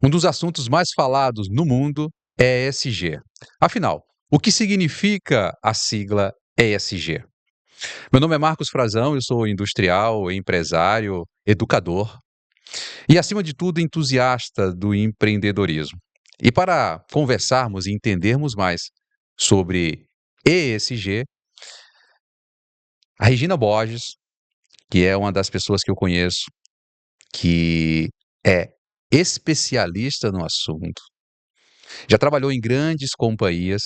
Um dos assuntos mais falados no mundo é ESG. Afinal, o que significa a sigla ESG? Meu nome é Marcos Frazão, eu sou industrial, empresário, educador e, acima de tudo, entusiasta do empreendedorismo. E para conversarmos e entendermos mais sobre ESG, a Regina Borges, que é uma das pessoas que eu conheço, que é especialista no assunto, já trabalhou em grandes companhias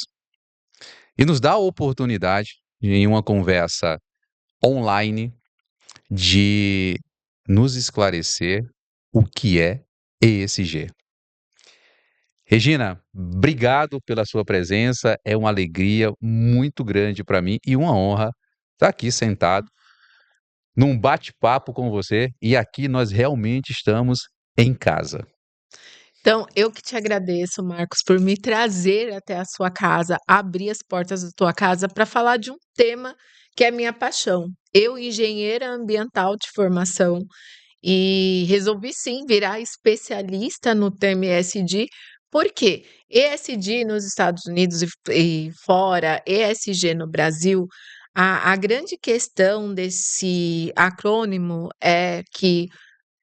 e nos dá a oportunidade, em uma conversa online, de nos esclarecer o que é ESG. Regina, obrigado pela sua presença, é uma alegria muito grande para mim e uma honra estar aqui sentado num bate-papo com você, e aqui nós realmente estamos em casa. Então, eu que te agradeço, Marcos, por me trazer até a sua casa, abrir as portas da tua casa para falar de um tema que é minha paixão. Eu, engenheira ambiental de formação, e resolvi sim virar especialista no tema ESG. Por quê? ESG nos Estados Unidos e fora, ESG no Brasil, a grande questão desse acrônimo é que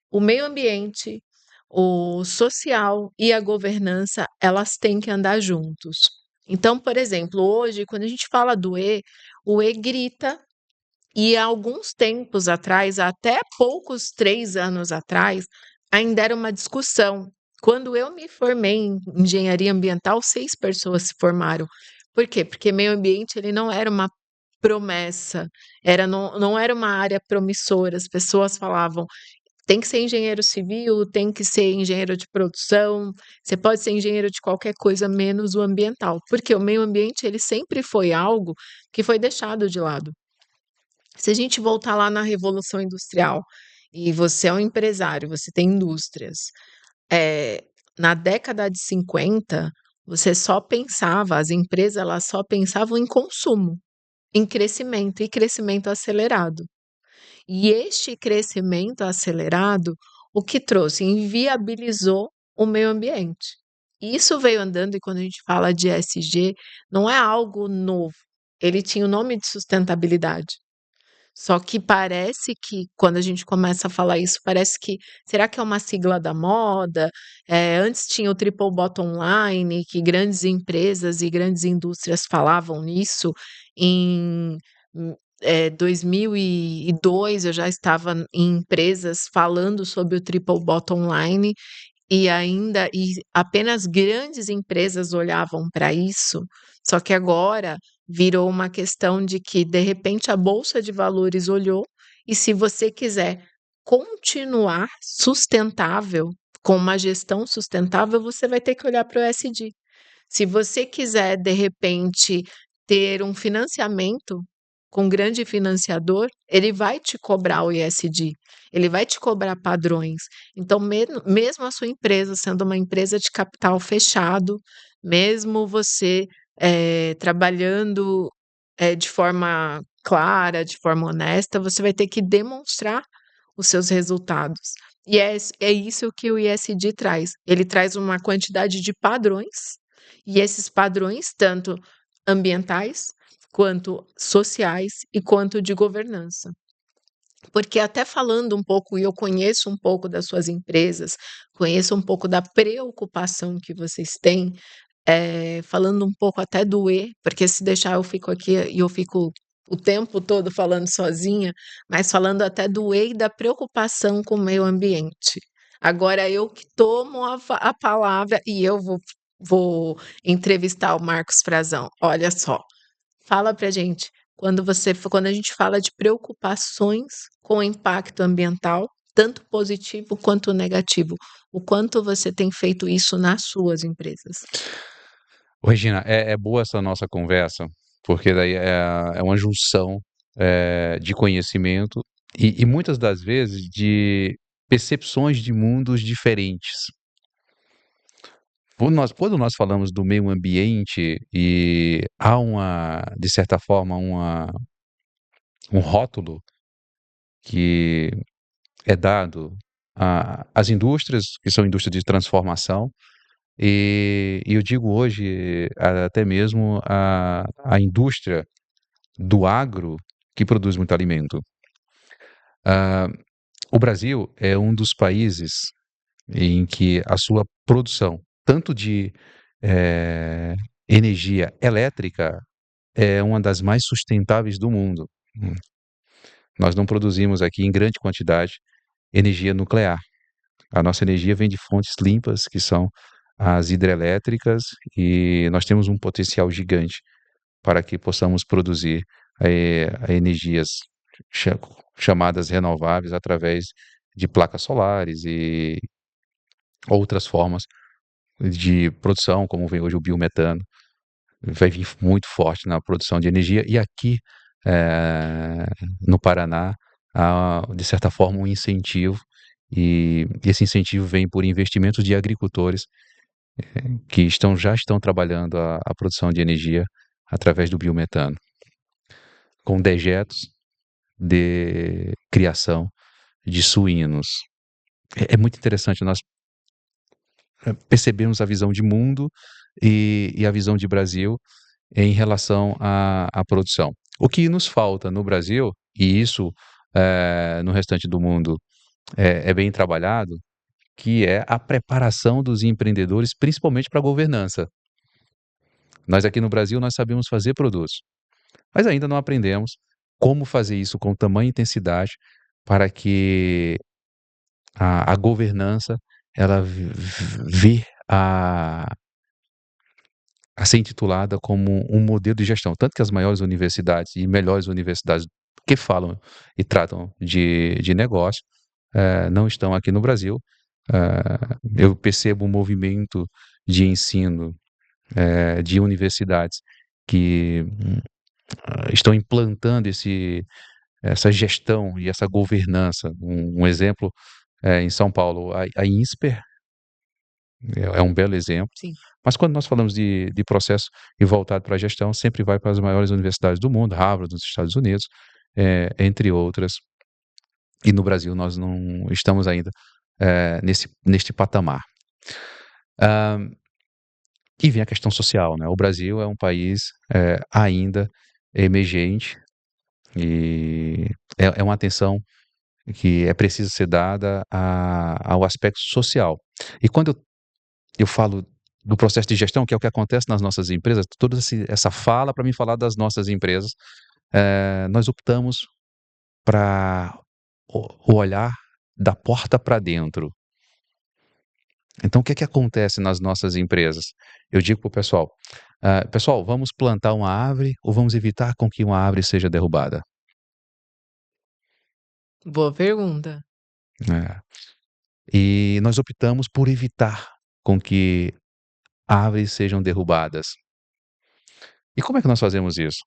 o meio ambiente, o social e a governança, elas têm que andar juntos. Então, por exemplo, hoje, quando a gente fala do E, o E grita, e há alguns tempos atrás, até poucos 3 anos atrás, ainda era uma discussão. Quando eu me formei em engenharia ambiental, 6 pessoas se formaram. Por quê? Porque meio ambiente ele não era uma promessa, não era uma área promissora. As pessoas falavam, tem que ser engenheiro civil, tem que ser engenheiro de produção, você pode ser engenheiro de qualquer coisa menos o ambiental, porque o meio ambiente ele sempre foi algo que foi deixado de lado. Se a gente voltar lá na Revolução Industrial e você é um empresário, você tem indústrias, eh, na década de 50, você só pensava, as empresas elas só pensavam em consumo, em crescimento e crescimento acelerado. E este crescimento acelerado, o que trouxe? Inviabilizou o meio ambiente. Isso veio andando, e quando a gente fala de ESG, não é algo novo. Ele tinha o nome de sustentabilidade. Só que parece que quando a gente começa a falar isso, parece que será que é uma sigla da moda? Antes tinha o triple bottom line, que grandes empresas e grandes indústrias falavam nisso. Em 2002 eu já estava em empresas falando sobre o triple bottom line, e apenas grandes empresas olhavam para isso, só que agora virou uma questão de que, de repente, a bolsa de valores olhou, e se você quiser continuar sustentável, com uma gestão sustentável, você vai ter que olhar para o ESG. Se você quiser, de repente, ter um financiamento com um grande financiador, ele vai te cobrar o ESG, ele vai te cobrar padrões. Então, mesmo a sua empresa sendo uma empresa de capital fechado, mesmo você trabalhando de forma clara, de forma honesta, você vai ter que demonstrar os seus resultados. E é isso que o ESG traz. Ele traz uma quantidade de padrões, e esses padrões, tanto ambientais, quanto sociais e quanto de governança. Porque até falando um pouco, e eu conheço um pouco das suas empresas, conheço um pouco da preocupação que vocês têm, falando um pouco até do E, porque se deixar eu fico aqui e eu fico o tempo todo falando sozinha, mas falando até do E e da preocupação com o meio ambiente. Agora eu que tomo a palavra e eu vou entrevistar o Marcos Frazão. Olha só, fala pra gente, quando a gente fala de preocupações com o impacto ambiental, tanto positivo quanto negativo, o quanto você tem feito isso nas suas empresas? Ô, Regina, é boa essa nossa conversa, porque daí é uma junção, de conhecimento e muitas das vezes de percepções de mundos diferentes. Quando nós falamos do meio ambiente e há de certa forma, um rótulo que é dado as indústrias, que são indústrias de transformação, e eu digo hoje até mesmo a indústria do agro que produz muito alimento. Ah, o Brasil é um dos países em que a sua produção, tanto de energia elétrica, é uma das mais sustentáveis do mundo. Nós não produzimos aqui em grande quantidade energia nuclear. A nossa energia vem de fontes limpas, que são as hidrelétricas, e nós temos um potencial gigante para que possamos produzir energias cha- chamadas renováveis através de placas solares e outras formas de produção, como vem hoje o biometano, vai vir muito forte na produção de energia. E aqui, eh, no Paraná, há, de certa forma, um incentivo, e esse incentivo vem por investimentos de agricultores que já estão trabalhando a produção de energia através do biometano, com dejetos de criação de suínos. É muito interessante, nós percebemos a visão de mundo e a visão de Brasil em relação à produção. O que nos falta no Brasil, e isso no restante do mundo é bem trabalhado, que é a preparação dos empreendedores, principalmente para a governança. Nós aqui no Brasil, nós sabemos fazer produtos, mas ainda não aprendemos como fazer isso com tamanha intensidade para que a governança ela vir a ser intitulada como um modelo de gestão. Tanto que as maiores universidades e melhores universidades que falam e tratam de negócio não estão aqui no Brasil. Eu percebo um movimento de ensino de universidades que estão implantando essa gestão e essa governança. Um exemplo em São Paulo, a INSPER é um belo exemplo. Sim. Mas quando nós falamos de processo e voltado para a gestão, sempre vai para as maiores universidades do mundo, Harvard, nos Estados Unidos, entre outras. E no Brasil nós não estamos ainda neste patamar. E vem a questão social, né? O Brasil é um país ainda emergente e é uma atenção que é preciso ser dada ao aspecto social. E quando eu falo do processo de gestão, que é o que acontece nas nossas empresas, toda essa fala para mim falar das nossas empresas, nós optamos para o olhar da porta para dentro. Então, o que é que acontece nas nossas empresas? Eu digo para o pessoal, pessoal, vamos plantar uma árvore ou vamos evitar com que uma árvore seja derrubada? Boa pergunta. É. E nós optamos por evitar com que árvores sejam derrubadas. E como é que nós fazemos isso?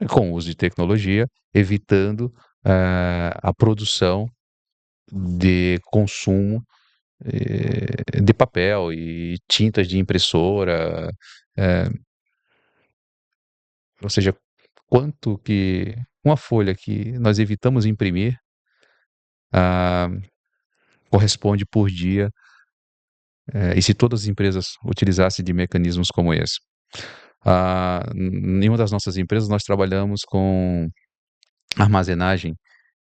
Com o uso de tecnologia, evitando a produção de consumo de papel e tintas de impressora, eh, ou seja, quanto que uma folha que nós evitamos imprimir ah, corresponde por dia, e se todas as empresas utilizassem de mecanismos como esse. Em uma das nossas empresas, nós trabalhamos com armazenagem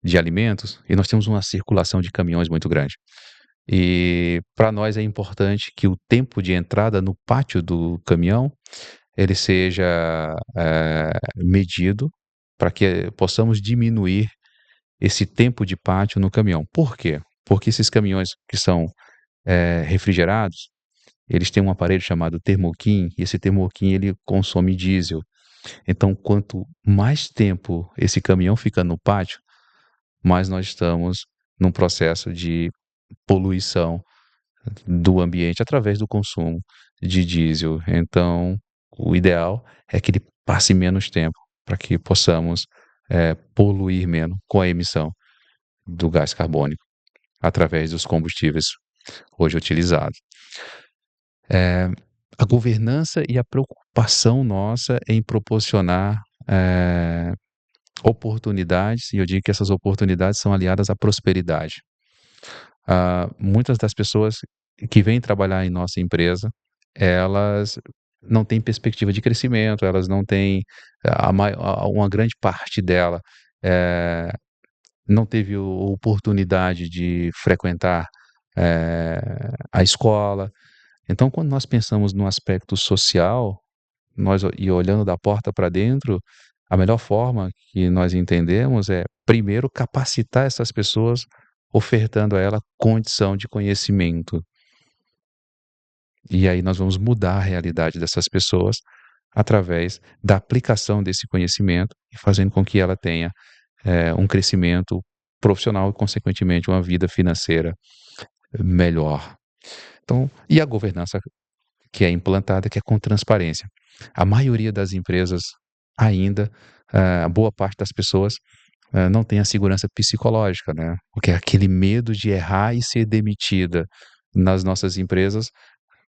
de alimentos e nós temos uma circulação de caminhões muito grande. E para nós é importante que o tempo de entrada no pátio do caminhão ele seja medido para que possamos diminuir esse tempo de pátio no caminhão. Por quê? Porque esses caminhões que são refrigerados, eles têm um aparelho chamado termoquim, e esse termoquim ele consome diesel. Então, quanto mais tempo esse caminhão fica no pátio, mais nós estamos num processo de poluição do ambiente através do consumo de diesel. Então, o ideal é que ele passe menos tempo para que possamos poluir menos com a emissão do gás carbônico através dos combustíveis hoje utilizados. A governança e a preocupação nossa em proporcionar oportunidades, e eu digo que essas oportunidades são aliadas à prosperidade. Muitas das pessoas que vêm trabalhar em nossa empresa, elas não têm perspectiva de crescimento, elas não têm uma grande parte dela, eh, não teve oportunidade de frequentar, a escola. Então, quando nós pensamos no aspecto social, olhando da porta para dentro, a melhor forma que nós entendemos é, primeiro, capacitar essas pessoas, ofertando a ela condição de conhecimento. E aí nós vamos mudar a realidade dessas pessoas através da aplicação desse conhecimento e fazendo com que ela tenha, um crescimento profissional e, consequentemente, uma vida financeira melhor. Então, e a governança que é implantada, que é com transparência. A maioria das empresas ainda, boa parte das pessoas, não tem a segurança psicológica, né, porque é aquele medo de errar e ser demitida. Nas nossas empresas,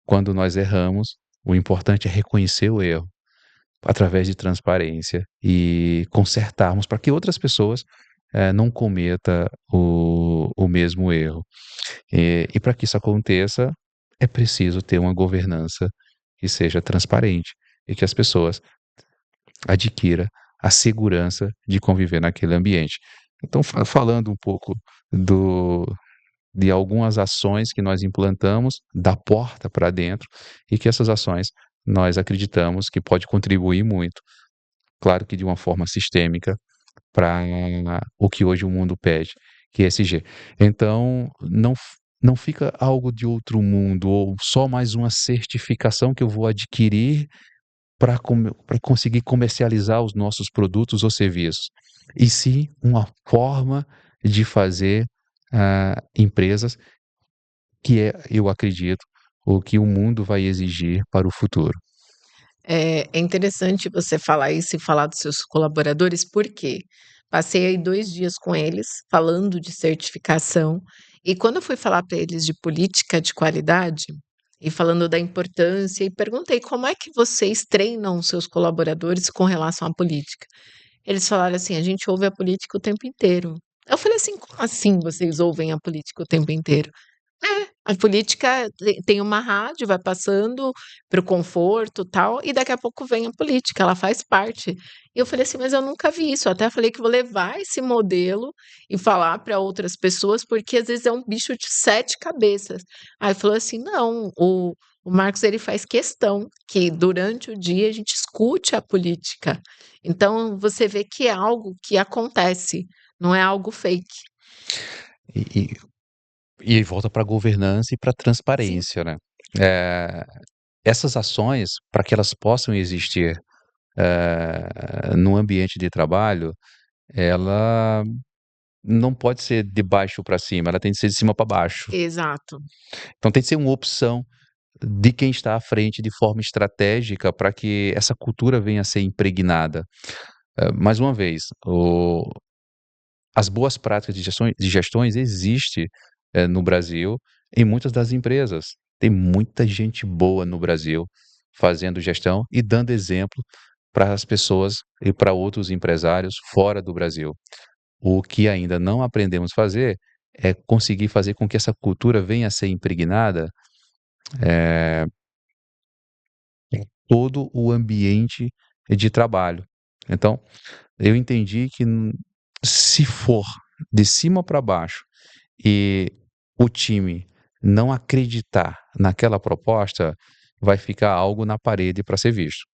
quando nós erramos, o importante é reconhecer o erro, através de transparência e consertarmos para que outras pessoas, não cometa o mesmo erro. E para que isso aconteça, é preciso ter uma governança que seja transparente e que as pessoas adquira a segurança de conviver naquele ambiente. Então, falando um pouco do de algumas ações que nós implantamos da porta para dentro e que essas ações nós acreditamos que pode contribuir muito, claro que de uma forma sistêmica, para o que hoje o mundo pede, que é ESG. Então, não fica algo de outro mundo ou só mais uma certificação que eu vou adquirir para conseguir comercializar os nossos produtos ou serviços, e sim uma forma de fazer, empresas que eu acredito, o que o mundo vai exigir para o futuro. É interessante você falar isso e falar dos seus colaboradores, porque passei aí 2 dias com eles, falando de certificação, e quando eu fui falar para eles de política de qualidade, e falando da importância, e perguntei: "Como é que vocês treinam os seus colaboradores com relação à política?". Eles falaram assim: "A gente ouve a política o tempo inteiro". Eu falei assim: "Como assim vocês ouvem a política o tempo inteiro?". A política tem uma rádio, vai passando para o conforto, tal, e daqui a pouco vem a política, ela faz parte. E eu falei assim: "Mas eu nunca vi isso", eu até falei que vou levar esse modelo e falar para outras pessoas, porque às vezes é um bicho de 7 cabeças. Aí falou assim: "Não, o Marcos ele faz questão que durante o dia a gente escute a política". Então você vê que é algo que acontece, não é algo fake. E e e volta para a governança e para a Sim, transparência, né. Eh, Essas ações, para que elas possam existir, no ambiente de trabalho, ela não pode ser de baixo para cima, ela tem que ser de cima para baixo. exato. Então tem que ser uma opção de quem está à frente de forma estratégica para que essa cultura venha a ser impregnada. Mais uma vez, as boas práticas de gestões existe, no Brasil, em muitas das empresas. Tem muita gente boa no Brasil fazendo gestão e dando exemplo para as pessoas e para outros empresários fora do Brasil. O que ainda não aprendemos fazer é conseguir fazer com que essa cultura venha a ser impregnada em todo o ambiente de trabalho. Então, eu entendi que se for de cima para baixo e o time não acreditar naquela proposta, vai ficar algo na parede para ser visto.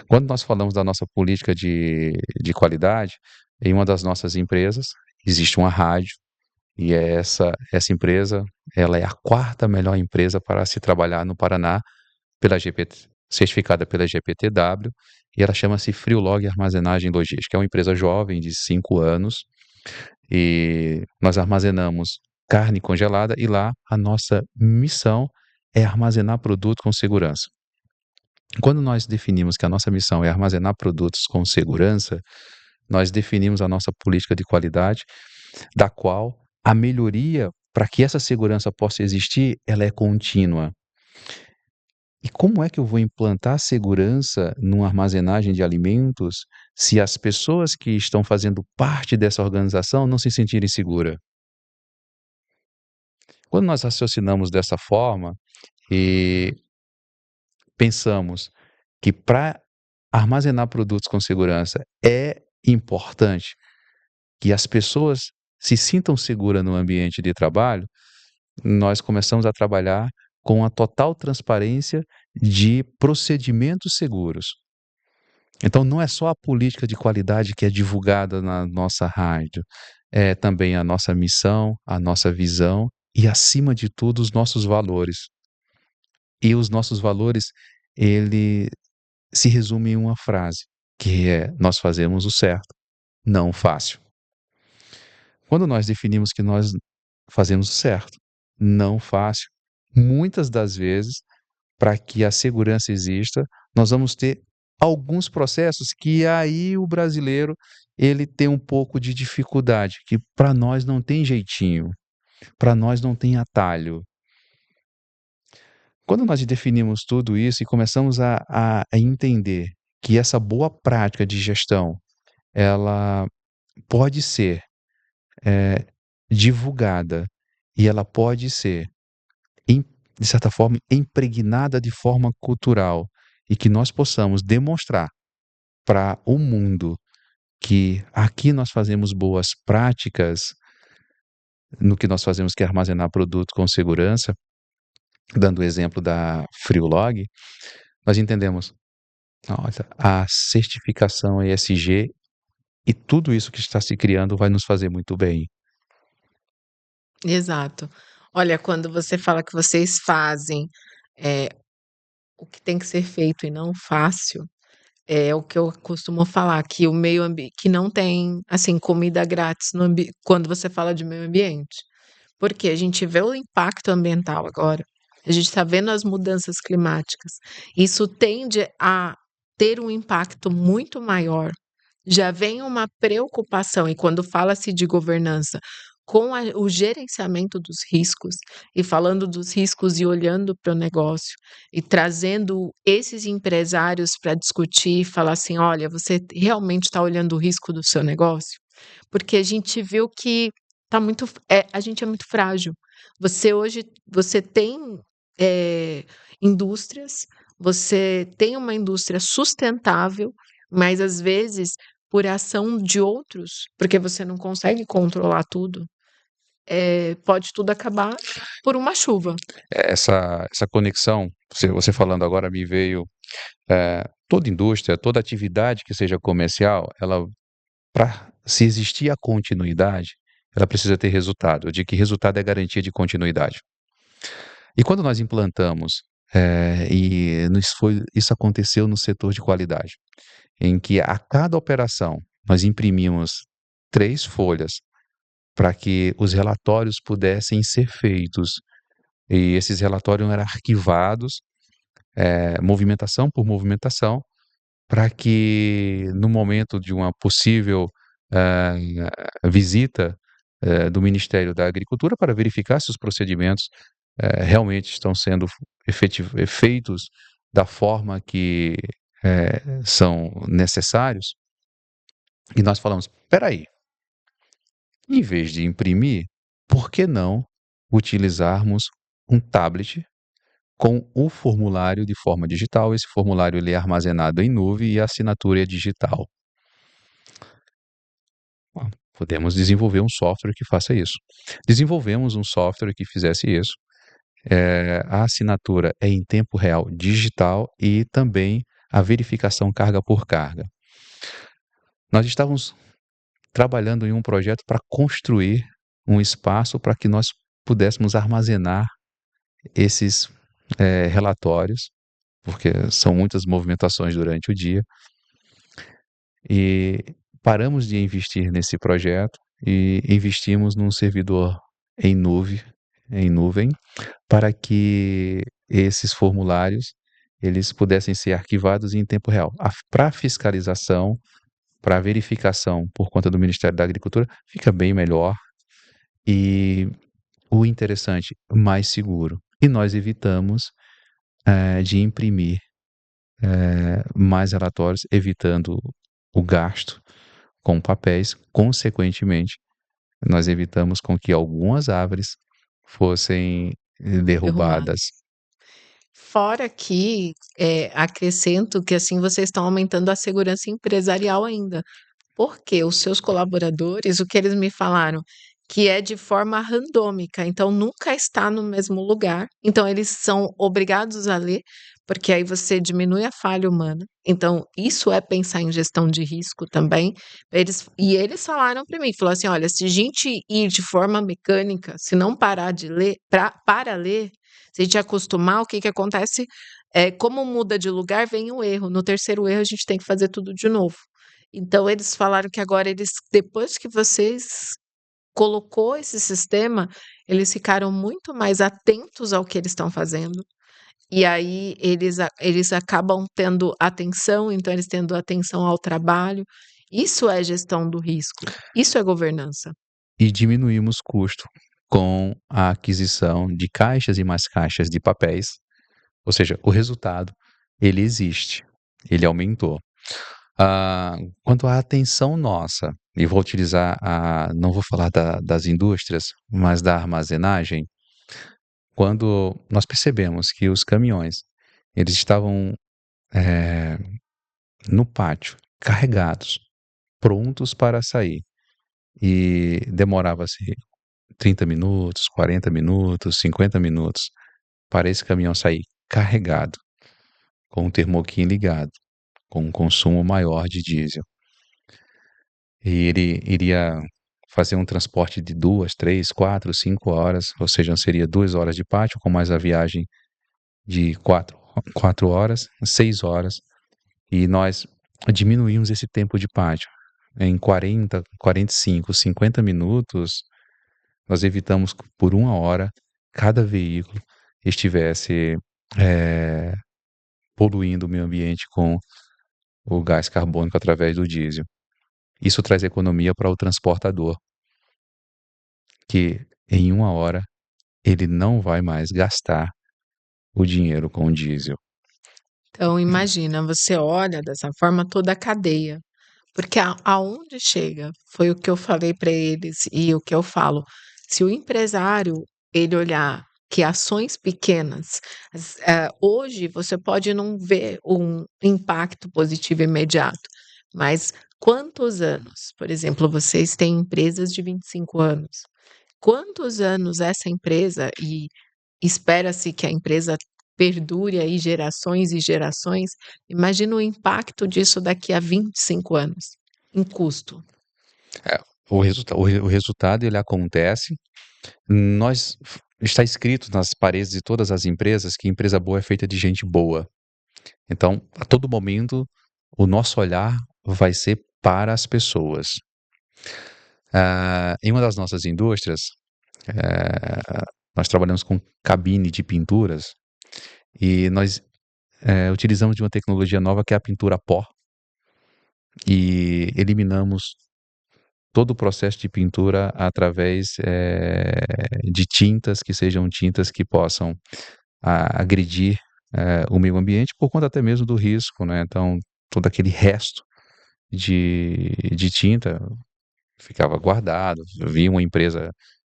Quando nós falamos da nossa política de qualidade, em uma das nossas empresas, existe uma rádio, e essa empresa, ela é a quarta melhor empresa para se trabalhar no Paraná, pela GPT, certificada pela GPTW, e ela chama-se Freelog Armazenagem Logística. É uma empresa jovem, de 5 anos, e nós armazenamos carne congelada e lá a nossa missão é armazenar produto com segurança. Quando nós definimos que a nossa missão é armazenar produtos com segurança, nós definimos a nossa política de qualidade, da qual a melhoria para que essa segurança possa existir, ela é contínua. E como é que eu vou implantar segurança numa armazenagem de alimentos se as pessoas que estão fazendo parte dessa organização não se sentirem segura? Quando nós raciocinamos dessa forma e pensamos que para armazenar produtos com segurança é importante que as pessoas se sintam seguras no ambiente de trabalho, nós começamos a trabalhar com a total transparência de procedimentos seguros. Então, não é só a política de qualidade que é divulgada na nossa rádio, é também a nossa missão, a nossa visão e, acima de tudo, os nossos valores. E os nossos valores, ele se resume em uma frase, que é: nós fazemos o certo, não o fácil. Quando nós definimos que nós fazemos o certo, não o fácil, muitas das vezes, para que a segurança exista, nós vamos ter alguns processos que aí o brasileiro ele tem um pouco de dificuldade, que para nós não tem jeitinho, para nós não tem atalho. Quando nós definimos tudo isso e começamos a entender que essa boa prática de gestão, ela pode ser divulgada e ela pode ser, de certa forma, impregnada de forma cultural e que nós possamos demonstrar para o mundo que aqui nós fazemos boas práticas no que nós fazemos, que é armazenar produto com segurança, dando o exemplo da Freelog, nós entendemos, olha, a certificação ESG e tudo isso que está se criando vai nos fazer muito bem. Exato. Olha, quando você fala que vocês fazem, eh, o que tem que ser feito e não fácil, é o que eu costumo falar, que o meio ambiente que não tem, assim, comida grátis no ambi quando você fala de meio ambiente. Porque a gente vê o impacto ambiental agora, a gente está vendo as mudanças climáticas, isso tende a ter um impacto muito maior. Já vem uma preocupação, e quando fala-se de governança, com o gerenciamento dos riscos, e falando dos riscos e olhando para o negócio, e trazendo esses empresários para discutir e falar assim: olha, você realmente está olhando o risco do seu negócio? Porque a gente viu que a gente é muito frágil. Você hoje você tem, indústrias, você tem uma indústria sustentável, mas às vezes, por ação de outros, porque você não consegue controlar tudo, pode tudo acabar por uma chuva. Essa conexão, você falando agora me veio, toda indústria, toda atividade que seja comercial, ela para se existir a continuidade, ela precisa ter resultado. Eu digo que resultado é garantia de continuidade. E quando nós implantamos, isso aconteceu no setor de qualidade, em que a cada operação nós imprimimos 3 folhas para que os relatórios pudessem ser feitos, e esses relatórios eram arquivados, movimentação por movimentação, para que no momento de uma possível, visita, do Ministério da Agricultura para verificar se os procedimentos, realmente estão sendo feitos da forma que, são necessários, e nós falamos: "Espera aí, em vez de imprimir, por que não utilizarmos um tablet com o formulário de forma digital?" Esse formulário ele é armazenado em nuvem e a assinatura é digital. Podemos desenvolver um software que faça isso. Desenvolvemos um software que fizesse isso. A assinatura é em tempo real digital e também a verificação carga por carga. Nós estávamos trabalhando em um projeto para construir um espaço para que nós pudéssemos armazenar esses, relatórios, porque são muitas movimentações durante o dia, e paramos de investir nesse projeto e investimos num servidor em nuvem, para que esses formulários, eles pudessem ser arquivados em tempo real. Para fiscalização, para verificação por conta do Ministério da Agricultura, fica bem melhor e, o interessante, mais seguro. E nós evitamos, de imprimir, mais relatórios, evitando o gasto com papéis. Consequentemente, nós evitamos com que algumas árvores fossem derrubado. derrubadas. Fora que, acrescento que, assim, vocês estão aumentando a segurança empresarial ainda. Porque os seus colaboradores, o que eles me falaram, que é de forma randômica, então nunca está no mesmo lugar. Então eles são obrigados a ler, porque aí você diminui a falha humana. Então isso é pensar em gestão de risco também. Eles falaram para mim, falou assim, olha, se a gente ir de forma mecânica, se não parar de ler, para ler, se a gente acostumar, o que que acontece? Como muda de lugar, vem o erro. No terceiro erro, a gente tem que fazer tudo de novo. Então eles falaram que agora depois que vocês colocou esse sistema, eles ficaram muito mais atentos ao que eles estão fazendo, e aí eles acabam tendo atenção, então eles tendo atenção ao trabalho. Isso é gestão do risco, isso é governança. E diminuímos custo com a aquisição de caixas e mais caixas de papéis, ou seja, o resultado, ele existe, ele aumentou. Quanto à atenção nossa, e vou utilizar não vou falar das indústrias, mas da armazenagem, quando nós percebemos que os caminhões, eles estavam, eh, no pátio, carregados, prontos para sair, e demorava-se 30 minutos, 40 minutos, 50 minutos para esse caminhão sair carregado, com o termoquim ligado, com um consumo maior de diesel. E ele iria fazer um transporte de 2, 3, 4, 5 horas, ou seja, seria 2 horas de pátio, com mais a viagem de 4 horas, 6 horas, e nós diminuímos esse tempo de pátio. Em 40, 45, 50 minutos, nós evitamos que por 1 hora cada veículo estivesse eh, poluindo o meio ambiente com o gás carbônico através do diesel. Isso traz economia para o transportador, que em 1 hora ele não vai mais gastar o dinheiro com o diesel. Então imagina, você olha dessa forma toda a cadeia. Porque aonde chega, foi o que eu falei para eles e o que eu falo, se o empresário, ele olhar que ações pequenas, hoje você pode não ver um impacto positivo imediato, mas quantos anos, por exemplo, vocês têm empresas de 25 anos, quantos anos essa empresa e espera-se que a empresa perdure aí gerações e gerações. Imagina o impacto disso daqui a 25 anos, em custo. É, o resultado ele acontece. Está escrito nas paredes de todas as empresas que empresa boa é feita de gente boa. Então, a todo momento, o nosso olhar vai ser para as pessoas. Em uma das nossas indústrias, nós trabalhamos com cabine de pinturas e nós utilizamos de uma tecnologia nova que é a pintura a pó e eliminamos todo o processo de pintura através de tintas que sejam tintas que possam agredir o meio ambiente por conta até mesmo do risco, né? Então, todo aquele resto de tinta ficava guardado, via uma empresa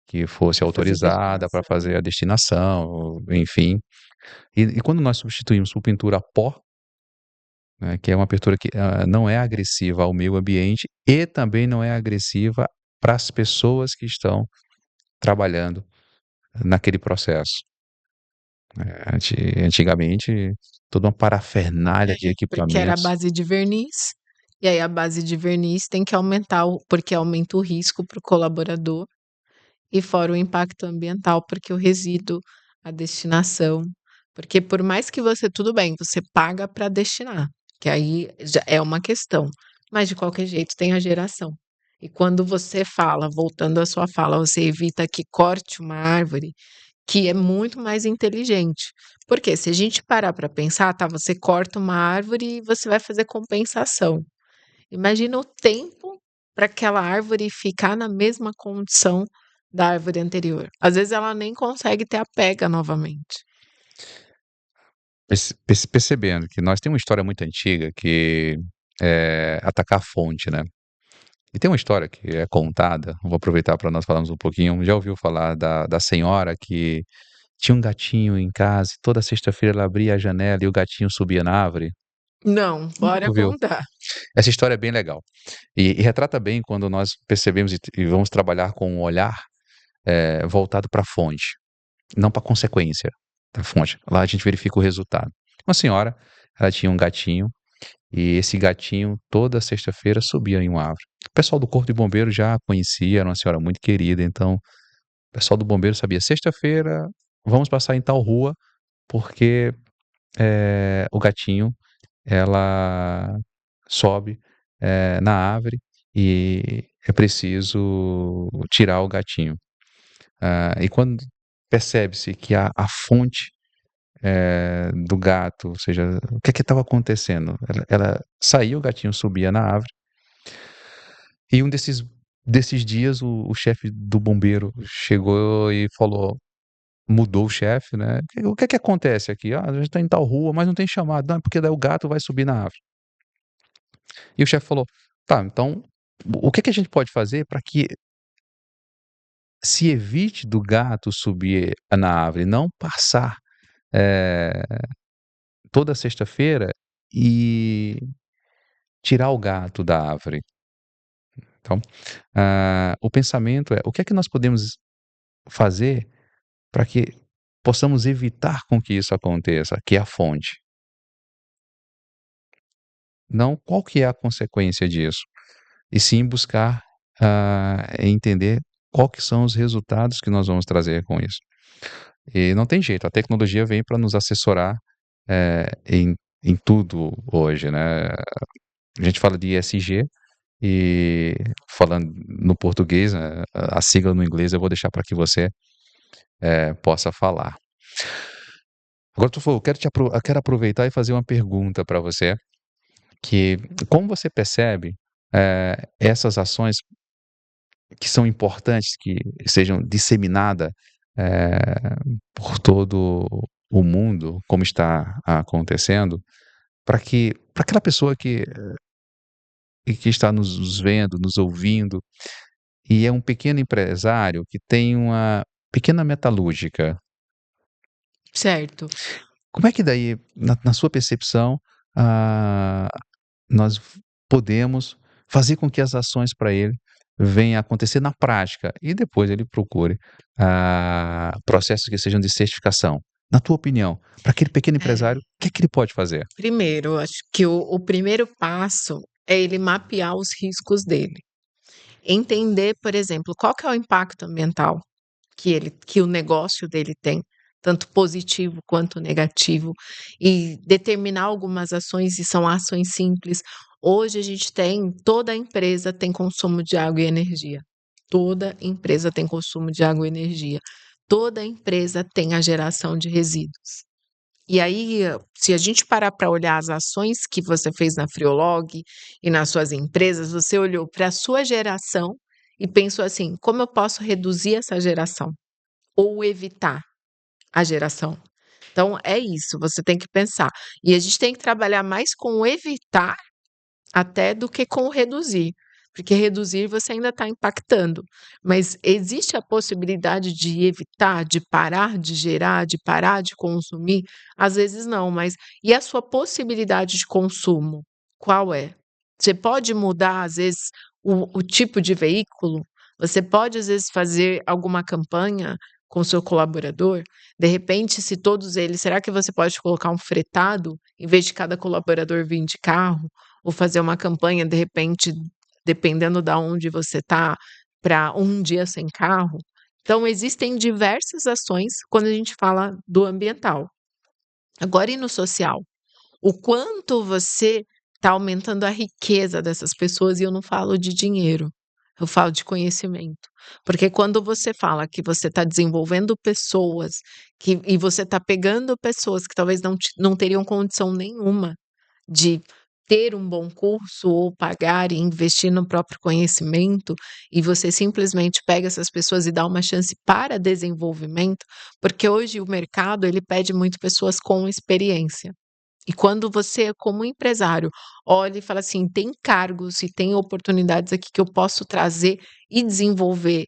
que fosse Para fazer autorizada para destinação. fazer a destinação, enfim. E quando nós substituímos por pintura a pó, né, que é uma pintura que não é agressiva ao meio ambiente e também não é agressiva para as pessoas que estão trabalhando naquele processo. Antigamente, toda uma parafernália de Porque era a equipamentos. base de verniz, e aí a base de verniz tem que aumentar, porque aumenta o risco para o colaborador, e fora o impacto ambiental, porque o resíduo, a destinação. Porque por mais que você, tudo bem, você paga para destinar, que aí já é uma questão, mas de qualquer jeito tem a geração. E quando você fala, voltando à sua fala, você evita que corte uma árvore, que é muito mais inteligente. Porque se a gente parar para pensar, tá, você corta uma árvore e você vai fazer compensação. Imagina o tempo para aquela árvore ficar na mesma condição da árvore anterior. Às vezes ela nem consegue ter a pega novamente. Percebendo que nós temos uma história muito antiga que é atacar a fonte, né? E tem uma história que é contada, vou aproveitar para nós falarmos um pouquinho. Já ouviu falar da senhora que tinha um gatinho em casa e toda sexta-feira ela abria a janela e o gatinho subia na árvore? Não, Nunca bora ouviu? contar. Essa história é bem legal. E retrata bem quando nós percebemos e vamos trabalhar com um olhar, voltado para a fonte, não para a consequência da fonte. Lá a gente verifica o resultado. Uma senhora, ela tinha um gatinho e esse gatinho toda sexta-feira subia em uma árvore. O pessoal do corpo de bombeiro já a conhecia, era uma senhora muito querida, então o pessoal do bombeiro sabia: sexta-feira vamos passar em tal rua, porque, o gatinho, ela sobe, na árvore e é preciso tirar o gatinho. E quando percebe-se que a fonte, do gato, ou seja, o que é que estava acontecendo? Ela saía, o gatinho subia na árvore, e um desses dias o chefe do bombeiro chegou e falou, mudou o chefe, né: "O que é que acontece aqui?". "Ah, a gente tá em tal rua, mas não tem chamado". "Não, é porque daí o gato vai subir na árvore". E o chefe falou: "Tá, então o que é que a gente pode fazer para que se evite do gato subir na árvore, não passar, eh, toda sexta-feira e tirar o gato da árvore?". Então, o pensamento é: o que é que nós podemos fazer para que possamos evitar com que isso aconteça, que é a fonte. Não qual que é a consequência disso, e sim buscar, entender qual que são os resultados que nós vamos trazer com isso. E não tem jeito, a tecnologia vem para nos assessorar, em tudo hoje, né. A gente fala de ESG e falando no português, a sigla no inglês eu vou deixar para que você, possa falar. Agora tu falou, eu quero aproveitar e fazer uma pergunta para você, que como você percebe, essas ações que são importantes que sejam disseminada, por todo o mundo, como está acontecendo, para aquela pessoa que está nos vendo, nos ouvindo, e é um pequeno empresário que tem uma pequena metalúrgica. Certo. Como é que daí, na sua percepção, ah, nós podemos fazer com que as ações para ele venham a acontecer na prática e depois ele procure, processos que sejam de certificação. Na tua opinião, para aquele pequeno É, empresário, o que é que ele pode fazer? primeiro, eu acho que o primeiro passo é ele mapear os riscos dele. Entender, por exemplo, qual que é o impacto ambiental que o negócio dele tem, tanto positivo quanto negativo, e determinar algumas ações, e são ações simples. Hoje a gente tem toda empresa tem consumo de água e energia. Toda empresa tem consumo de água e energia. Toda empresa tem a geração de resíduos. E aí, se a gente parar para olhar as ações que você fez na Friolog e nas suas empresas, você olhou para a sua geração e pensou assim: como eu posso reduzir essa geração? Ou evitar a geração? Então, é isso, você tem que pensar. E a gente tem que trabalhar mais com o evitar até do que com o reduzir, porque reduzir você ainda está impactando, mas existe a possibilidade de evitar, de parar de gerar, de parar de consumir? Às vezes não, mas e a sua possibilidade de consumo, qual é? Você pode mudar, às vezes, o tipo de veículo, você pode, às vezes, fazer alguma campanha com o seu colaborador, de repente, se todos eles será que você pode colocar um fretado, em vez de cada colaborador vir de carro? Ou fazer uma campanha, de repente, dependendo da onde você está, para um dia sem carro. Então existem diversas ações quando a gente fala do ambiental. Agora e no social? O quanto você está aumentando a riqueza dessas pessoas, e eu não falo de dinheiro, eu falo de conhecimento. Porque quando você fala que você está desenvolvendo pessoas, e você está pegando pessoas que talvez não teriam condição nenhuma de ter um bom curso ou pagar e investir no próprio conhecimento, e você simplesmente pega essas pessoas e dá uma chance para desenvolvimento, porque hoje o mercado ele pede muito pessoas com experiência. E quando você, como empresário, olha e fala assim: tem cargos e tem oportunidades aqui que eu posso trazer e desenvolver,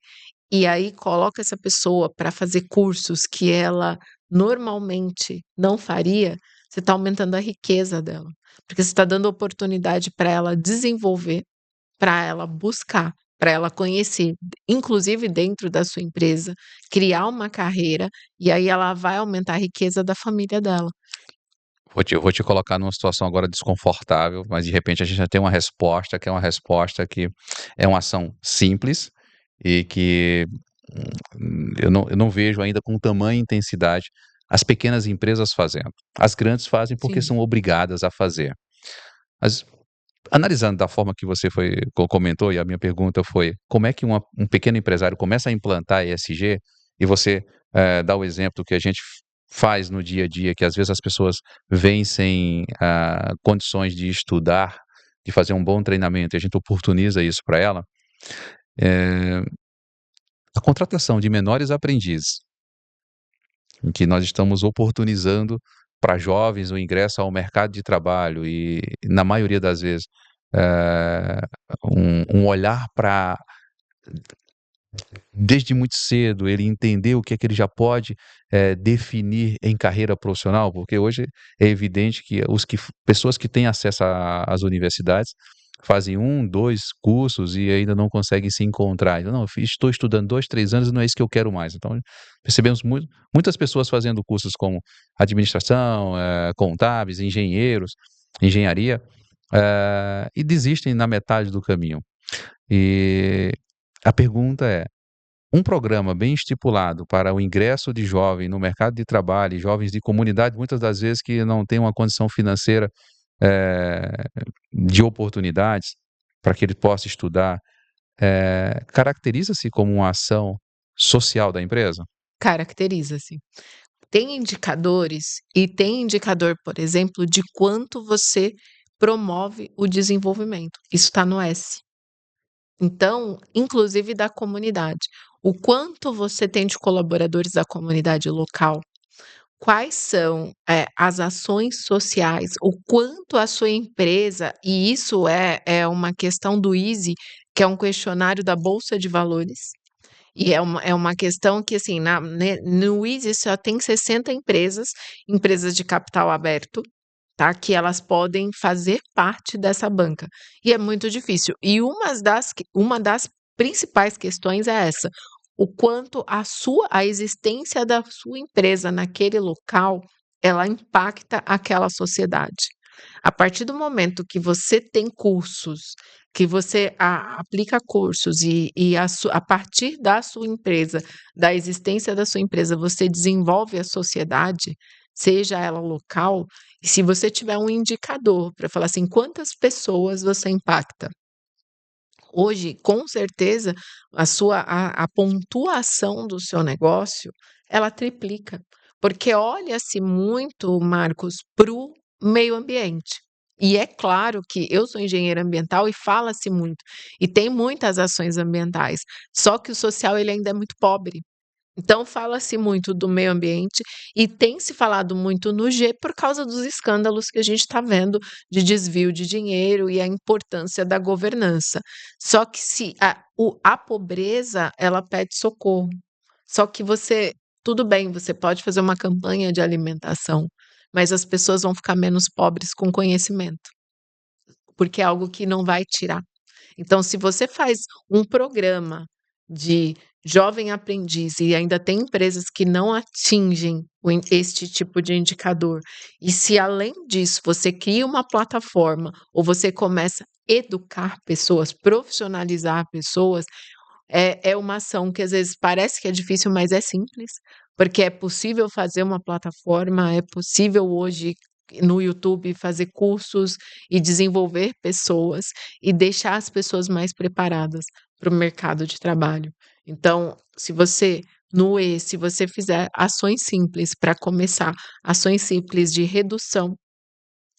e aí coloca essa pessoa para fazer cursos que ela normalmente não faria, você está aumentando a riqueza dela, porque você está dando oportunidade para ela desenvolver, para ela buscar, para ela conhecer, inclusive dentro da sua empresa, criar uma carreira, e aí ela vai aumentar a riqueza da família dela. Eu vou te colocar numa situação agora desconfortável, mas de repente a gente já tem uma resposta, que é uma resposta que é uma ação simples e que eu não vejo ainda com tamanha intensidade as pequenas empresas fazendo. As grandes fazem porque Sim. são obrigadas a fazer. Mas analisando da forma que você comentou, e a minha pergunta foi: como é que um pequeno empresário começa a implantar ESG, e você dá o exemplo que a gente faz no dia a dia, que às vezes as pessoas vêm sem condições de estudar, de fazer um bom treinamento, e a gente oportuniza isso para ela. eh, a contratação de menores aprendizes, em que nós estamos oportunizando para jovens o ingresso ao mercado de trabalho e, na maioria das vezes, eh, um olhar para, desde muito cedo, ele entender o que é que ele já pode, definir em carreira profissional, porque hoje é evidente que pessoas que têm acesso às universidades fazem 1, 2 cursos e ainda não conseguem se encontrar. Então: "Não, estou estudando 2, 3 anos e não é isso que eu quero mais". Então, percebemos muitas pessoas fazendo cursos como administração, contábeis, engenheiros, engenharia, e desistem na metade do caminho. E a pergunta é: um programa bem estipulado para o ingresso de jovem no mercado de trabalho, e jovens de comunidade, muitas das vezes que não têm uma condição financeira, eh, de oportunidades, para que ele possa estudar, caracteriza-se como uma ação social da empresa? Caracteriza-se. Tem indicadores e tem indicador, por exemplo, de quanto você promove o desenvolvimento. Isso está no S. Então, inclusive da comunidade. O quanto você tem de colaboradores da comunidade local, quais são, as ações sociais, o quanto a sua empresa, e isso é uma questão do Easy, que é um questionário da bolsa de valores, e é uma questão que, assim, no Easy só tem 60 empresas, empresas de capital aberto, tá, que elas podem fazer parte dessa banca, e é muito difícil. E uma das principais questões é essa: o quanto a existência da sua empresa naquele local, ela impacta aquela sociedade. A partir do momento que você tem cursos, que você aplica cursos e a partir da sua empresa, da existência da sua empresa, você desenvolve a sociedade, seja ela local, e se você tiver um indicador para falar assim: quantas pessoas você impacta? Hoje, com certeza, a pontuação do seu negócio, ela triplica, porque olha-se muito, Marcos, para o meio ambiente. E é claro que eu sou engenheira ambiental e fala-se muito, e tem muitas ações ambientais, só que o social ele ainda é muito pobre. Então fala-se muito do meio ambiente e tem se falado muito no G por causa dos escândalos que a gente está vendo de desvio de dinheiro e a importância da governança. Só que se a pobreza, ela pede socorro. Só que tudo bem, você pode fazer uma campanha de alimentação, mas as pessoas vão ficar menos pobres com conhecimento, porque é algo que não vai tirar. Então, se você faz um programa de jovem aprendiz e ainda tem empresas que não atingem este tipo de indicador, e se além disso você cria uma plataforma ou você começa a educar pessoas, profissionalizar pessoas, é uma ação que às vezes parece que é difícil, mas é simples, porque é possível fazer uma plataforma, é possível hoje no YouTube fazer cursos e desenvolver pessoas e deixar as pessoas mais preparadas para o mercado de trabalho. Então, se você fizer ações simples para começar, ações simples de redução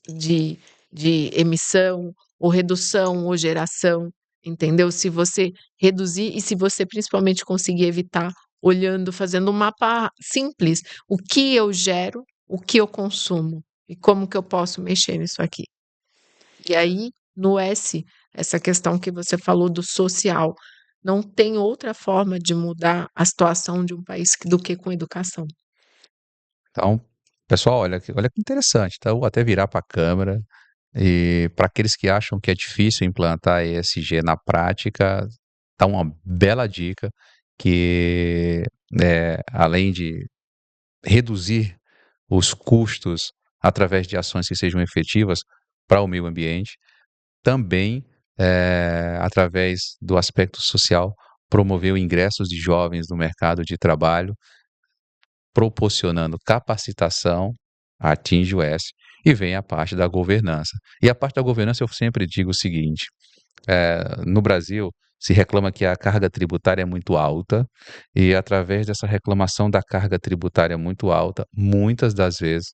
de emissão, ou redução ou geração, entendeu? Se você reduzir e se você principalmente conseguir evitar, olhando, fazendo um mapa simples, o que eu gero, o que eu consumo. E como que eu posso mexer nisso aqui? E aí, no S, essa questão que você falou do social, não tem outra forma de mudar a situação de um país do que com educação. Então, pessoal, olha que interessante, então vou até virar para a câmera, e para aqueles que acham que é difícil implantar ESG na prática, tá uma bela dica que, além de reduzir os custos através de ações que sejam efetivas para o meio ambiente, também, através do aspecto social, promover o ingressos de jovens no mercado de trabalho, proporcionando capacitação, atinge o S, e vem a parte da governança. E a parte da governança eu sempre digo o seguinte, no Brasil se reclama que a carga tributária é muito alta, e através dessa reclamação da carga tributária muito alta, muitas das vezes,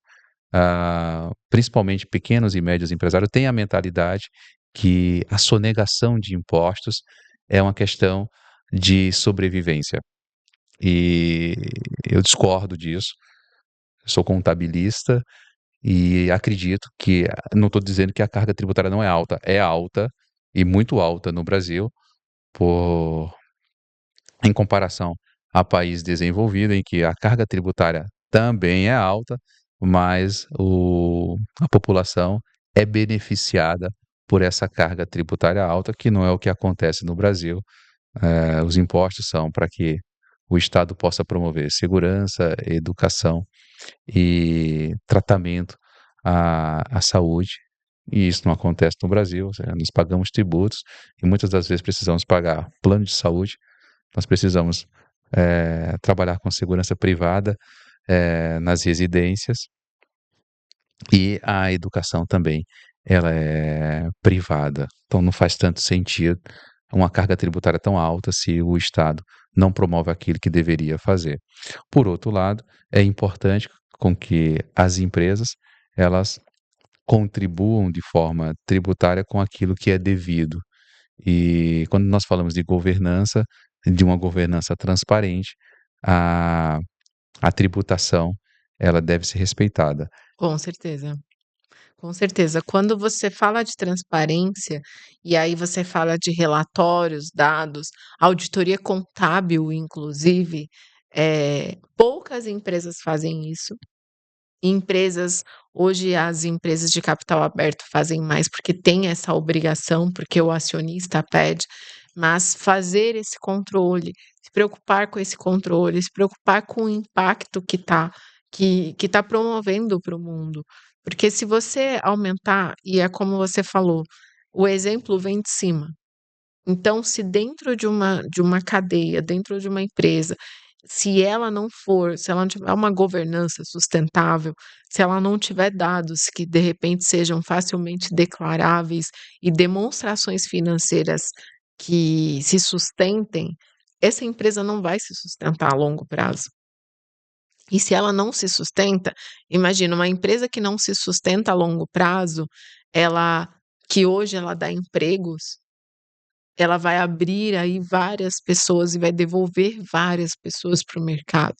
principalmente pequenos e médios empresários têm a mentalidade que a sonegação de impostos é uma questão de sobrevivência. E eu discordo disso. Eu sou contabilista e acredito que não estou dizendo que a carga tributária não é alta e muito alta no Brasil, por em comparação a país desenvolvido, em que a carga tributária também é alta, mas a população é beneficiada por essa carga tributária alta, que não é o que acontece no Brasil. Os impostos são para que o Estado possa promover segurança, educação e tratamento à saúde, e isso não acontece no Brasil. Ou seja, nós pagamos tributos e muitas das vezes precisamos pagar plano de saúde, nós precisamos trabalhar com segurança privada nas residências, e a educação também, ela é privada. Então não faz tanto sentido uma carga tributária tão alta se o Estado não promove aquilo que deveria fazer. Por outro lado, é importante com que as empresas, elas contribuam de forma tributária com aquilo que é devido. E quando nós falamos de governança, de uma governança transparente, a a tributação, ela deve ser respeitada. Com certeza. Com certeza. Quando você fala de transparência, e aí você fala de relatórios, dados, auditoria contábil, inclusive, poucas empresas fazem isso. Empresas hoje as empresas de capital aberto fazem mais, porque tem essa obrigação, porque o acionista pede, mas fazer esse controle, se preocupar com esse controle, se preocupar com o impacto que tá promovendo para o mundo. Porque se você aumentar, e é como você falou, o exemplo vem de cima. Então, se dentro de uma cadeia, dentro de uma empresa, se ela não tiver uma governança sustentável, se ela não tiver dados que de repente sejam facilmente declaráveis e demonstrações financeiras que se sustentem, essa empresa não vai se sustentar a longo prazo. E se ela não se sustenta, imagina uma empresa que não se sustenta a longo prazo, ela que hoje ela dá empregos, ela vai abrir aí várias pessoas e vai devolver várias pessoas para o mercado.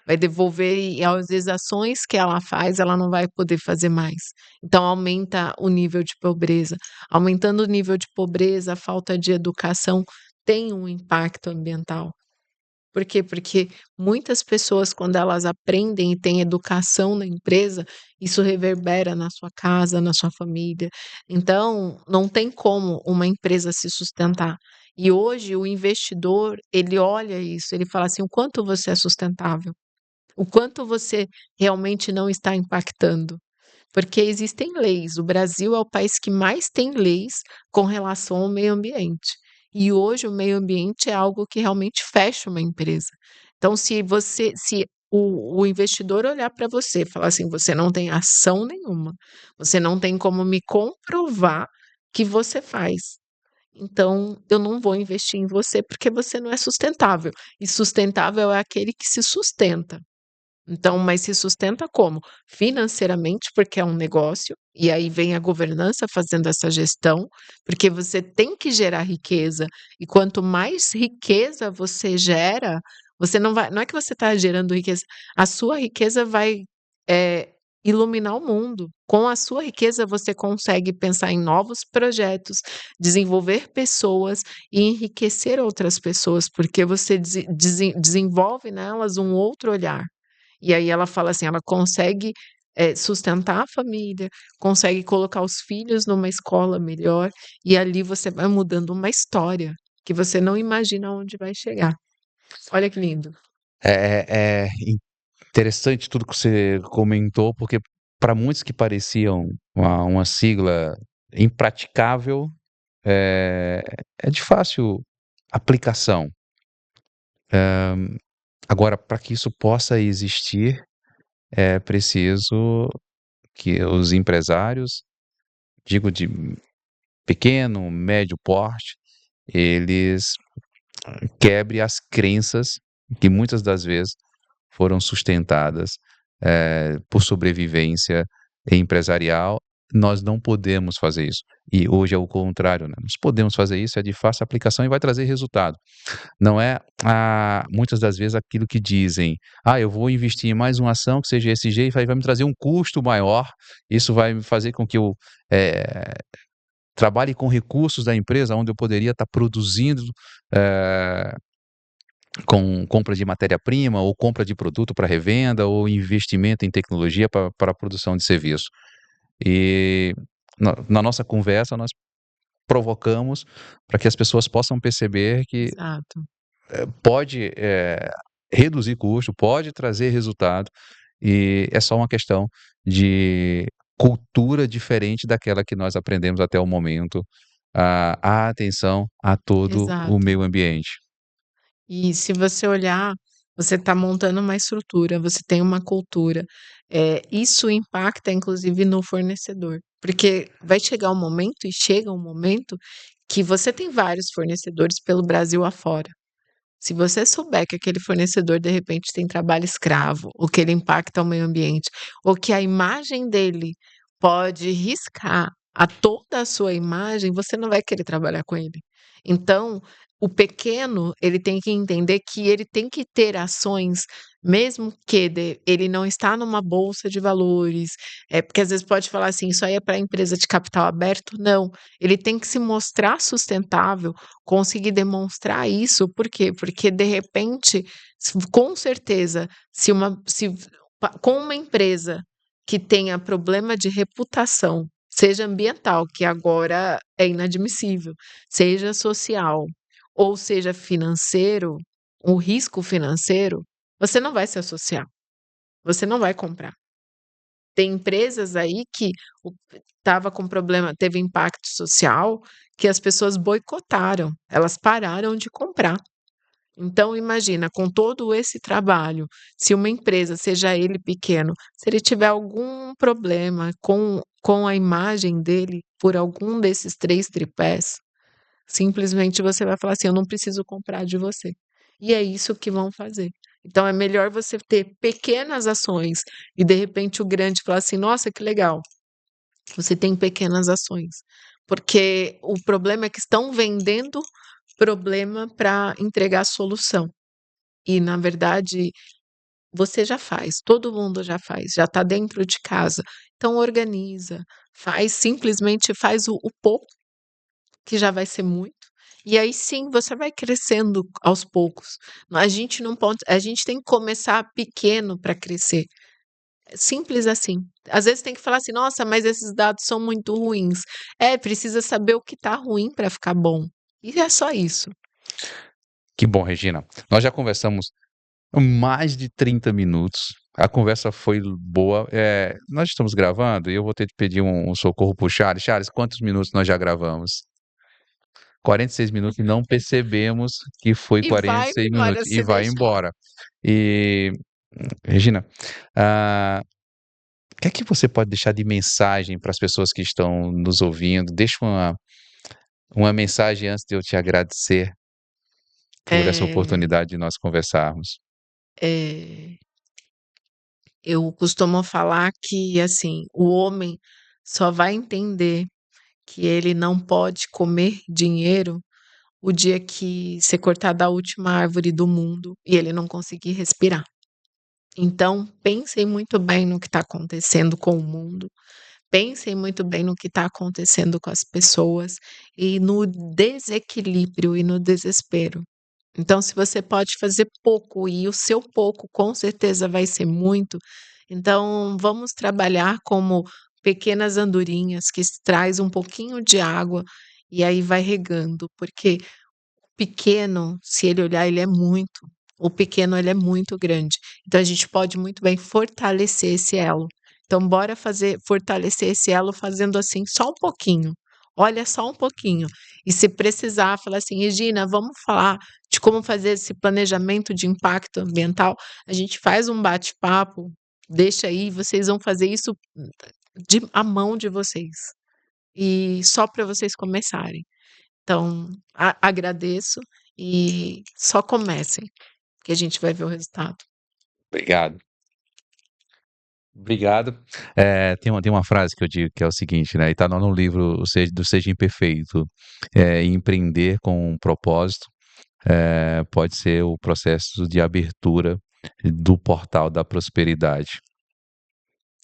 Vai devolver e às vezes ações que ela faz, ela não vai poder fazer mais. Então aumenta o nível de pobreza. Aumentando o nível de pobreza, a falta de educação tem um impacto ambiental. Por quê? Porque muitas pessoas, quando elas aprendem e têm educação na empresa, isso reverbera na sua casa, na sua família. Então, não tem como uma empresa se sustentar. E hoje o investidor, ele olha isso, ele fala assim: "O quanto você é sustentável? O quanto você realmente não está impactando?". Porque existem leis, o Brasil é o país que mais tem leis com relação ao meio ambiente. E hoje o meio ambiente é algo que realmente fecha uma empresa. Então se o investidor olhar para você e falar assim: "Você não tem ação nenhuma, você não tem como me comprovar que você faz, então eu não vou investir em você, porque você não é sustentável". E sustentável é aquele que se sustenta. Então, mas se sustenta como? Financeiramente, porque é um negócio, e aí vem a governança fazendo essa gestão, porque você tem que gerar riqueza, e quanto mais riqueza você gera, você não é que você está gerando riqueza, a sua riqueza vai, iluminar o mundo. Com a sua riqueza, você consegue pensar em novos projetos, desenvolver pessoas e enriquecer outras pessoas, porque você desenvolve nelas um outro olhar. E aí ela fala assim, ela consegue, sustentar a família, consegue colocar os filhos numa escola melhor, e ali você vai mudando uma história que você não imagina onde vai chegar. Olha que lindo. É interessante tudo que você comentou, porque para muitos que pareciam uma sigla impraticável, é, é de fácil aplicação. Agora, para que isso possa existir, é preciso que os empresários, digo de pequeno, médio porte, eles quebrem as crenças que muitas das vezes foram sustentadas por sobrevivência empresarial. Nós não podemos fazer isso. E hoje é o contrário, né? Nós podemos fazer isso, é de fácil aplicação e vai trazer resultado. Não é, muitas das vezes, aquilo que dizem: eu vou investir em mais uma ação que seja ESG e vai me trazer um custo maior, isso vai fazer com que eu eh, trabalhe com recursos da empresa, onde eu poderia estar produzindo, eh, com compra de matéria-prima, ou compra de produto para revenda, ou investimento em tecnologia para a produção de serviço. E na nossa conversa, nós provocamos para que as pessoas possam perceber que Exato, pode reduzir custo, pode trazer resultado, e é só uma questão de cultura diferente daquela que nós aprendemos até o momento, a atenção a todo o exato. meio ambiente. E se você olhar, você está montando uma estrutura, você tem uma cultura. Isso impacta inclusive no fornecedor, porque vai chegar um momento, e chega um momento, que você tem vários fornecedores pelo Brasil afora. Se você souber que aquele fornecedor de repente tem trabalho escravo, ou que ele impacta o meio ambiente, ou que a imagem dele pode riscar a toda a sua imagem, você não vai querer trabalhar com ele. Então, o pequeno, ele tem que entender que ele tem que ter ações, mesmo que ele não está numa bolsa de valores, porque às vezes pode falar assim, isso aí é para empresa de capital aberto, não, ele tem que se mostrar sustentável, conseguir demonstrar isso, por quê? Porque de repente, com certeza, se com uma empresa que tenha problema de reputação, seja ambiental, que agora é inadmissível, seja social, ou seja financeiro, o risco financeiro, você não vai se associar, você não vai comprar. Tem empresas aí que estava com problema, teve impacto social, que as pessoas boicotaram, elas pararam de comprar. Então imagina, com todo esse trabalho, se uma empresa, seja ele pequeno, se ele tiver algum problema com a imagem dele por algum desses 3 tripés, simplesmente você vai falar assim: "Eu não preciso comprar de você". E é isso que vão fazer. Então é melhor você ter pequenas ações e de repente o grande falar assim: "Nossa, que legal, você tem pequenas ações". Porque o problema é que estão vendendo problema para entregar solução. E na verdade, você já faz, todo mundo já faz, já está dentro de casa. Então organiza, faz, simplesmente faz o pouco, que já vai ser muito, e aí sim você vai crescendo aos poucos. A gente não pode, a gente tem que começar pequeno para crescer. É simples assim. Às vezes tem que falar assim: "Nossa, mas esses dados são muito ruins". É, precisa saber o que está ruim para ficar bom. E é só isso. Que bom, Regina. Nós já conversamos mais de 30 minutos. A conversa foi boa. Nós estamos gravando e eu vou ter que pedir um socorro para o Charles. Charles, quantos minutos nós já gravamos? 46 minutos e não percebemos que foi E vai 46 embora minutos e se vai deixar. embora. E, Regina, ah, o que é que você pode deixar de mensagem para as pessoas que estão nos ouvindo? Deixa uma mensagem antes de eu te agradecer por essa Eh oportunidade de nós conversarmos. eh Eu costumo falar que, assim, o homem só vai entender que ele não pode comer dinheiro o dia que ser cortada a última árvore do mundo e ele não conseguir respirar. Então, pensem muito bem no que está acontecendo com o mundo, pensem muito bem no que está acontecendo com as pessoas e no desequilíbrio e no desespero. Então, se você pode fazer pouco e o seu pouco com certeza vai ser muito, então vamos trabalhar como pequenas andorinhas que traz um pouquinho de água e aí vai regando, porque pequeno, se ele olhar, ele é muito. O pequeno, ele é muito grande. Então a gente pode muito bem fortalecer esse elo. Então bora fortalecer esse elo fazendo assim só um pouquinho. Olha só um pouquinho. E se precisar, falar assim, Regina, vamos falar de como fazer esse planejamento de impacto ambiental. A gente faz um bate-papo, deixa aí, vocês vão fazer isso de a mão de vocês. E só para vocês começarem. Então, agradeço e só comecem, que a gente vai ver o resultado. Obrigado. Obrigado. Tem uma frase que eu digo que é o seguinte, né, e tá no livro Seja Imperfeito, empreender com um propósito, pode ser o processo de abertura do portal da prosperidade.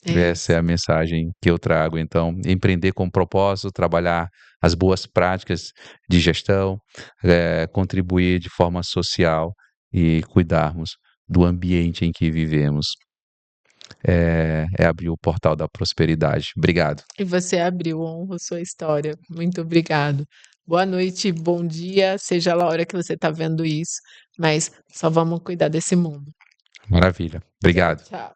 É Essa é a isso. mensagem que eu trago. Então, empreender com propósito, trabalhar as boas práticas de gestão, contribuir de forma social e cuidarmos do ambiente em que vivemos. É abrir o portal da prosperidade. Obrigado. E você abriu, honro sua história. Muito obrigado. Boa noite, bom dia, seja lá a hora que você está vendo isso, mas só vamos cuidar desse mundo. Maravilha. Tchau, Obrigado. tchau.